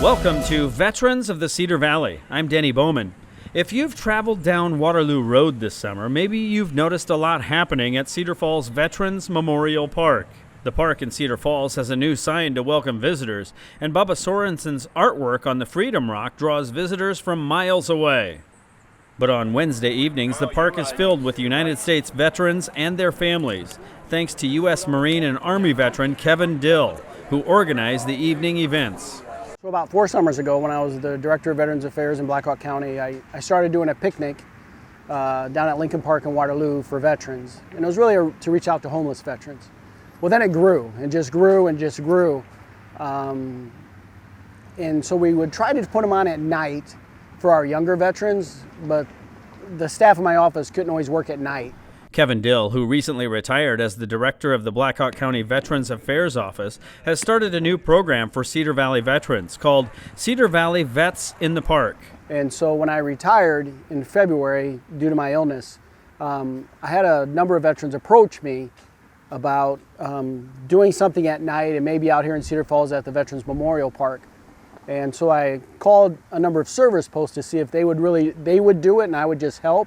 Welcome to Veterans of the Cedar Valley. I'm Denny Bowman. If you've traveled down Waterloo Road this summer, maybe you've noticed a lot happening at Cedar Falls Veterans Memorial Park. The park in Cedar Falls has a new sign to welcome visitors, and Bubba Sorensen's artwork on the Freedom Rock draws visitors from miles away. But on Wednesday evenings, the park is filled with United States veterans and their families, thanks to U.S. Marine and Army veteran Kevin Dill, who organized the evening events. So about 4 summers ago, when I was the Director of Veterans Affairs in Blackhawk County, I started doing a picnic down at Lincoln Park in Waterloo for veterans. And it was really to reach out to homeless veterans. Well, then it grew and just grew and just grew. And so we would try to put them on at night for our younger veterans, but the staff in my office couldn't always work at night. Kevin Dill, who recently retired as the director of the Blackhawk County Veterans Affairs Office, has started a new program for Cedar Valley veterans called Cedar Valley Vets in the Park. And so when I retired in February due to my illness, I had a number of veterans approach me about doing something at night and maybe out here in Cedar Falls at the Veterans Memorial Park. And so I called a number of service posts to see if they would do it and I would just help.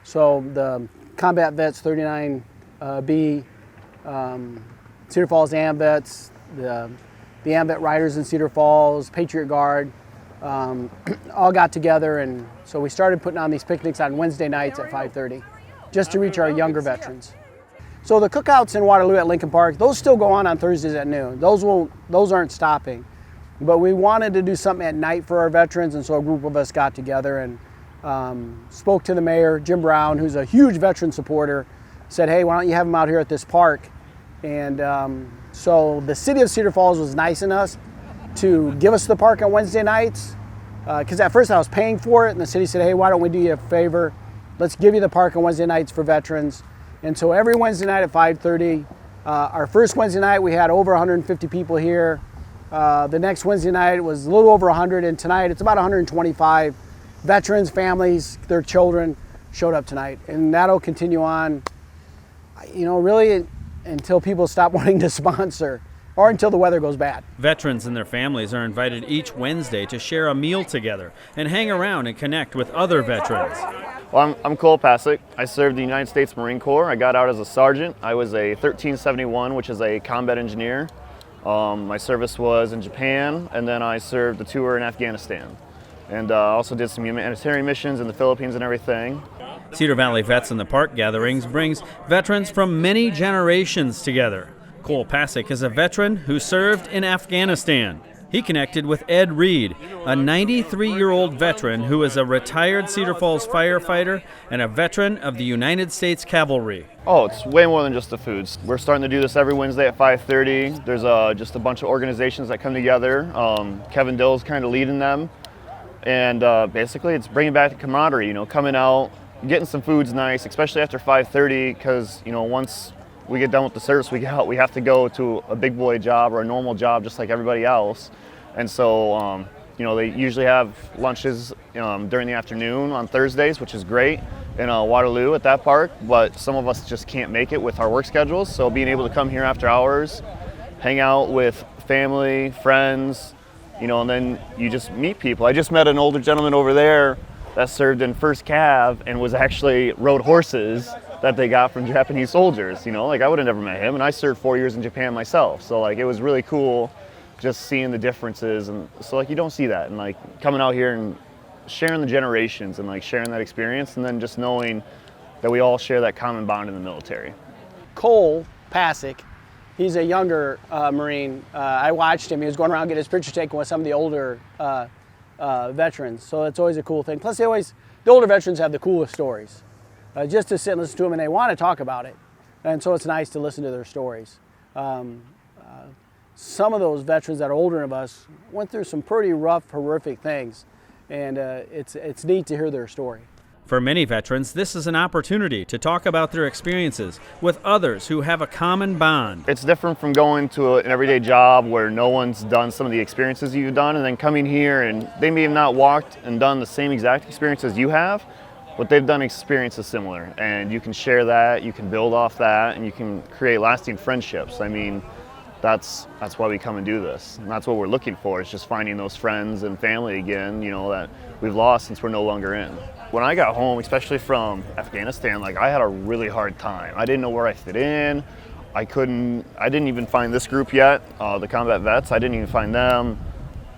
So the Combat Vets 39B, Cedar Falls AMVETS, the AMVET Riders in Cedar Falls, Patriot Guard, all got together, and so we started putting on these picnics on Wednesday nights at 5:30, just to reach our younger veterans. So the cookouts in Waterloo at Lincoln Park, those still go on Thursdays at noon. Those aren't stopping. But we wanted to do something at night for our veterans, and so a group of us got together and spoke to the mayor, Jim Brown, who's a huge veteran supporter, said, hey, why don't you have them out here at this park? And so the city of Cedar Falls was nice enough to give us the park on Wednesday nights, because at first I was paying for it, and the city said, hey, why don't we do you a favor? Let's give you the park on Wednesday nights for veterans. And so every Wednesday night at 5:30, our first Wednesday night we had over 150 people here. The next Wednesday night it was a little over 100, and tonight it's about 125 veterans, families, their children showed up tonight. And that'll continue on, really until people stop wanting to sponsor or until the weather goes bad. Veterans and their families are invited each Wednesday to share a meal together and hang around and connect with other veterans. Well, I'm Cole Pasick. I served the United States Marine Corps. I got out as a sergeant. I was a 1371, which is a combat engineer. My service was in Japan, and then I served a tour in Afghanistan. And also did some humanitarian missions in the Philippines and everything. Cedar Valley Vets in the Park gatherings brings veterans from many generations together. Cole Pasick is a veteran who served in Afghanistan. He connected with Ed Reed, a 93-year-old veteran who is a retired Cedar Falls firefighter and a veteran of the United States Cavalry. Oh, it's way more than just the foods. We're starting to do this every Wednesday at 5:30. There's just a bunch of organizations that come together. Kevin Dill's kind of leading them. And basically it's bringing back the camaraderie, coming out, getting some food's nice, especially after 5:30, because, once we get done with the service, we have to go to a big boy job or a normal job just like everybody else. And so, they usually have lunches during the afternoon on Thursdays, which is great, in Waterloo at that park, but some of us just can't make it with our work schedules. So being able to come here after hours, hang out with family, friends, and then you just meet people. I just met an older gentleman over there that served in 1st Cav and was actually rode horses that they got from Japanese soldiers. I would have never met him, and I served 4 years in Japan myself. So it was really cool just seeing the differences, and so you don't see that, and coming out here and sharing the generations and sharing that experience, and then just knowing that we all share that common bond in the military. Cole Pasick, he's a younger Marine. I watched him. He was going around getting his picture taken with some of the older veterans. So it's always a cool thing. Plus, the older veterans have the coolest stories. Just to sit and listen to them, and they want to talk about it. And so it's nice to listen to their stories. Some of those veterans that are older than us went through some pretty rough, horrific things. And it's neat to hear their story. For many veterans, this is an opportunity to talk about their experiences with others who have a common bond. It's different from going to an everyday job where no one's done some of the experiences you've done, and then coming here and they may have not walked and done the same exact experiences you have, but they've done experiences similar, and you can share that, you can build off that, and you can create lasting friendships. that's why we come and do this. And that's what we're looking for, is just finding those friends and family again, that we've lost since we're no longer in. When I got home, especially from Afghanistan, I had a really hard time. I didn't know where I fit in. I didn't even find this group yet, the combat vets. I didn't even find them.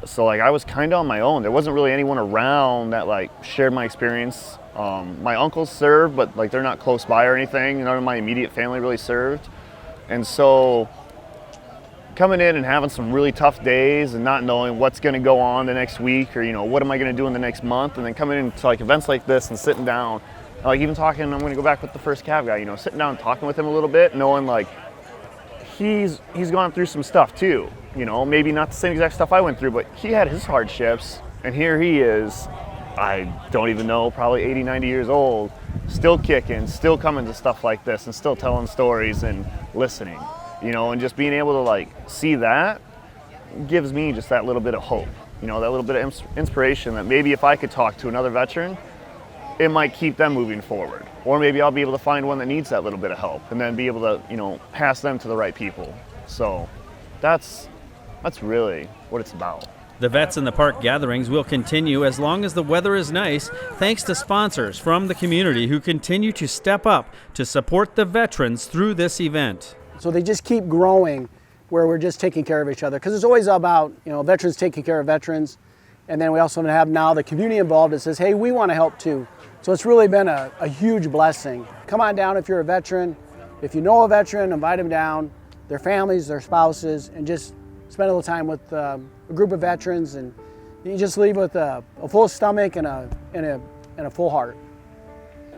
So I was kind of on my own. There wasn't really anyone around that shared my experience. My uncles served, but they're not close by or anything. None of my immediate family really served. And so coming in and having some really tough days and not knowing what's going to go on the next week, or what am I going to do in the next month, and then coming into events like this and sitting down, even talking, I'm going to go back with the first Cav guy, sitting down and talking with him a little bit, knowing he's gone through some stuff too, maybe not the same exact stuff I went through, but he had his hardships, and here he is, I don't even know, probably 80, 90 years old, still kicking, still coming to stuff like this and still telling stories and listening. And just being able to see that gives me just that little bit of hope, that little bit of inspiration, that maybe if I could talk to another veteran, it might keep them moving forward. Or maybe I'll be able to find one that needs that little bit of help and then be able to, pass them to the right people. So that's really what it's about. The Vets in the Park gatherings will continue as long as the weather is nice, thanks to sponsors from the community who continue to step up to support the veterans through this event. So they just keep growing, where we're just taking care of each other. Because it's always about, veterans taking care of veterans. And then we also have now the community involved that says, hey, we want to help too. So it's really been a huge blessing. Come on down if you're a veteran. If you know a veteran, invite them down, their families, their spouses, and just spend a little time with a group of veterans. And you just leave with a full stomach and a full heart.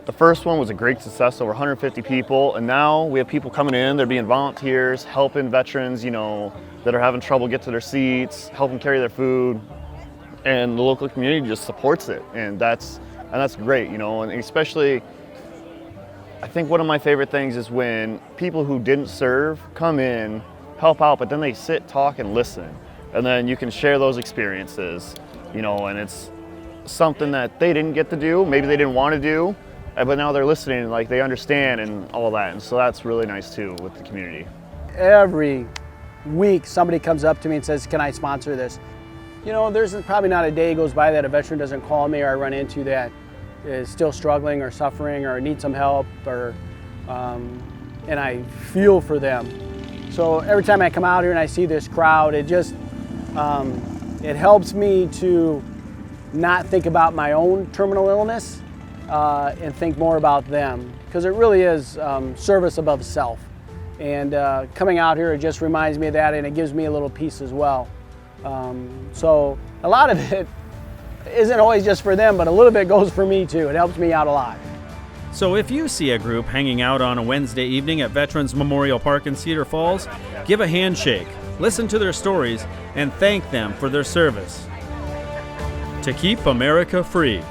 The first one was a great success, over 150 people, and now we have people coming in, they're being volunteers, helping veterans, that are having trouble get to their seats, helping carry their food, and the local community just supports it, and that's great, and especially, I think one of my favorite things is when people who didn't serve come in, help out, but then they sit, talk, and listen, and then you can share those experiences, and it's something that they didn't get to do, maybe they didn't want to do, but now they're listening and they understand and all that, and so that's really nice too with the community. Every week somebody comes up to me and says, can I sponsor this? There's probably not a day goes by that a veteran doesn't call me or I run into that is still struggling or suffering or needs some help, or and I feel for them. So every time I come out here and I see this crowd, it just it helps me to not think about my own terminal illness and think more about them, because it really is service above self. And coming out here, it just reminds me of that, and it gives me a little peace as well. So a lot of it isn't always just for them, but a little bit goes for me too. It helps me out a lot. So if you see a group hanging out on a Wednesday evening at Veterans Memorial Park in Cedar Falls, give a handshake, listen to their stories, and thank them for their service. To keep America free.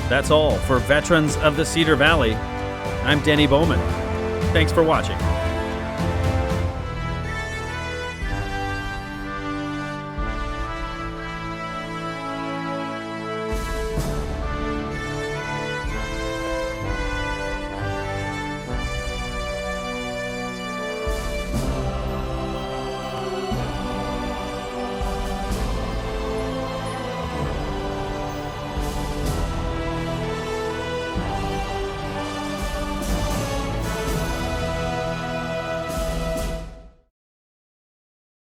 That's all for Veterans of the Cedar Valley. I'm Denny Bowman. Thanks for watching.